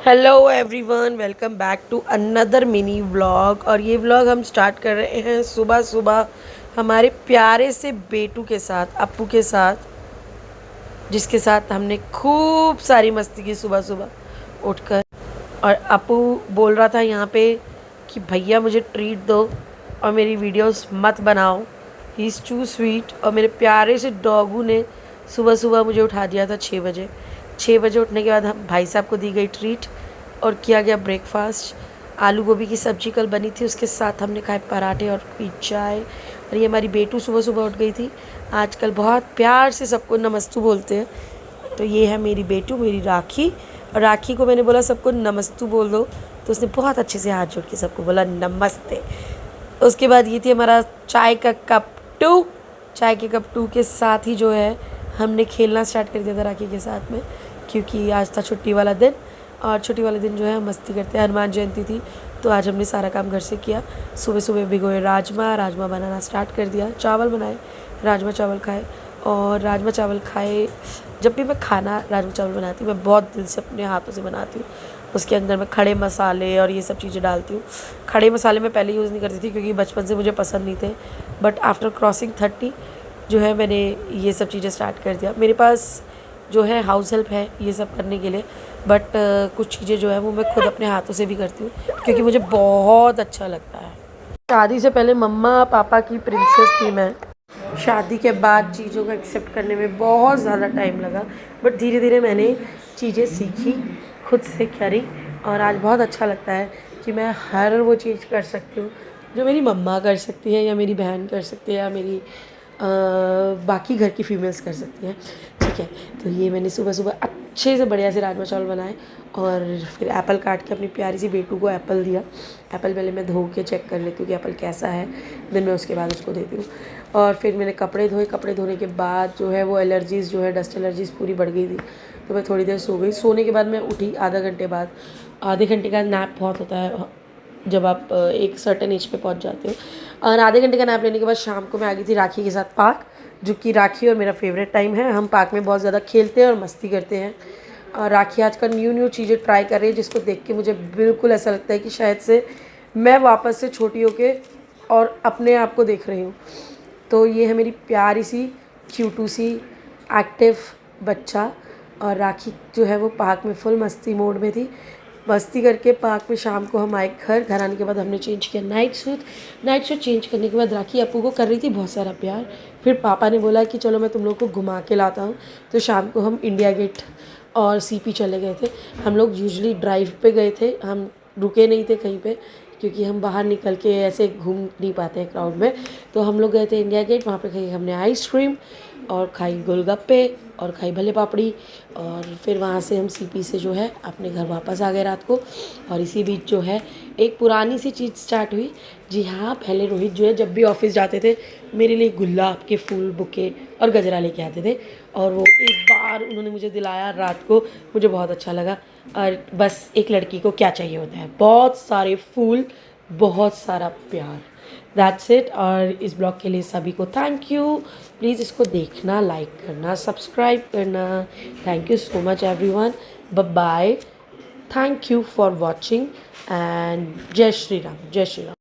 Hello everyone, welcome back to another mini vlog. और ये vlog हम स्टार्ट कर रहे हैं सुबह सुबह हमारे प्यारे से बेटू के साथ, अप्पू के साथ, जिसके साथ हमने खूब सारी मस्ती की सुबह सुबह उठकर। और अप्पू बोल रहा था यहाँ पे कि भैया मुझे ट्रीट दो और मेरी वीडियोस मत बनाओ, ही इज़ टू स्वीट। और मेरे प्यारे से डॉगू ने सुबह सुबह मुझे उठा दिया था 6 बजे। 6 बजे उठने के बाद हम भाई साहब को दी गई ट्रीट और किया गया ब्रेकफास्ट। आलू गोभी की सब्ज़ी कल बनी थी, उसके साथ हमने खाए पराठे और पी चाय। और ये हमारी बेटू सुबह सुबह उठ गई थी। आजकल बहुत प्यार से सबको नमस्तू बोलते हैं, तो ये है मेरी बेटू, मेरी राखी। और राखी को मैंने बोला सबको नमस्तू बोल दो, तो उसने बहुत अच्छे से हाथ जोड़ के सबको बोला नमस्ते। उसके बाद ये थी हमारा चाय का कप टू। चाय के कप टू के साथ ही जो है हमने खेलना स्टार्ट कर दिया था राखी के साथ में, क्योंकि आज था छुट्टी वाला दिन। और छुट्टी वाले दिन जो है हम मस्ती करते हैं। हनुमान जयंती थी तो आज हमने सारा काम घर से किया। सुबह सुबह भिगोए राजमा बनाना स्टार्ट कर दिया, चावल बनाए, राजमा चावल खाए। और राजमा चावल खाए, जब भी मैं खाना राजमा चावल बनाती हूँ मैं बहुत दिल से अपने हाथों से बनाती हूँ। उसके अंदर मैं खड़े मसाले और ये सब चीज़ें डालती हूँ। खड़े मसाले मैं पहले यूज़ नहीं करती थी क्योंकि बचपन से मुझे पसंद नहीं थे, बट आफ्टर क्रॉसिंग 30 जो है मैंने ये सब चीज़ें स्टार्ट कर दिया। मेरे पास जो है हाउस हेल्प है ये सब करने के लिए, बट कुछ चीज़ें जो है वो मैं खुद अपने हाथों से भी करती हूँ क्योंकि मुझे बहुत अच्छा लगता है। शादी से पहले मम्मा पापा की प्रिंसेस थी मैं। शादी के बाद चीज़ों को एक्सेप्ट करने में बहुत ज़्यादा टाइम लगा, बट धीरे धीरे मैंने चीज़ें सीखी, खुद से करी। और आज बहुत अच्छा लगता है कि मैं हर वो चीज़ कर सकती हूँ जो मेरी मम्मा कर सकती है या मेरी बहन कर सकती है या मेरी बाकी घर की फीमेल्स कर सकती हैं। ठीक है, तो ये मैंने सुबह सुबह अच्छे से बढ़िया से राजमा चावल बनाए और फिर एप्पल काट के अपनी प्यारी सी बेटू को एप्पल दिया। एप्पल पहले मैं धो के चेक कर लेती हूँ कि एप्पल कैसा है, देन मैं उसके बाद उसको देती हूँ। और फिर मैंने कपड़े धोए। कपड़े धोने के बाद जो है वो एलर्जीज़ जो है, डस्ट एलर्जीज़ पूरी बढ़ गई थी, तो मैं थोड़ी देर सो गई। सोने के बाद मैं उठी आधा घंटे बाद। आधे घंटे का नैप बहुत होता है जब आप एक सर्टेन एज पे पहुंच जाते हो। और आधे घंटे का नैप लेने के बाद शाम को मैं आ गई थी राखी के साथ पार्क, जो कि राखी और मेरा फेवरेट टाइम है। हम पार्क में बहुत ज़्यादा खेलते हैं और मस्ती करते हैं। और राखी आजकल न्यू चीज़ें ट्राई कर रही है, जिसको देख के मुझे बिल्कुल ऐसा लगता है कि शायद से मैं वापस से छोटी होके और अपने आप को देख रही हूँ। तो ये है मेरी प्यारी सी क्यूटू सी एक्टिव बच्चा। और राखी जो है वो पार्क में फुल मस्ती मोड में थी। मस्ती करके पार्क में शाम को हम आए घर आने के बाद हमने चेंज किया नाइट सूट चेंज करने के बाद राखी अप्पू को कर रही थी बहुत सारा प्यार। फिर पापा ने बोला कि चलो मैं तुम लोग को घुमा के लाता हूँ, तो शाम को हम इंडिया गेट और सीपी चले गए थे। हम लोग यूजुअली ड्राइव पे गए थे, हम रुके नहीं थे कहीं पे क्योंकि हम बाहर निकल के ऐसे घूम नहीं पाते हैं क्राउड में। तो हम लोग गए थे इंडिया गेट, वहाँ पे खाई हमने आइसक्रीम और खाई गोलगप्पे और खाई भले पापड़ी। और फिर वहाँ से हम सीपी से जो है अपने घर वापस आ गए रात को। और इसी बीच जो है एक पुरानी सी चीज़ स्टार्ट हुई। जी हाँ, पहले रोहित जो है जब भी ऑफिस जाते थे मेरे लिए गुलाब के फूल बुके और गजरा लेके आते थे, और वो एक बार उन्होंने मुझे दिलाया रात को, मुझे बहुत अच्छा लगा। और बस एक लड़की को क्या चाहिए होता है, बहुत सारे फूल, बहुत सारा प्यार, दैट्स इट। और इस ब्लॉग के लिए सभी को थैंक यू। प्लीज़ इसको देखना, लाइक करना, सब्सक्राइब करना। Thank you so much everyone, bye bye, thank you for watching and जय श्री राम, जय श्री राम।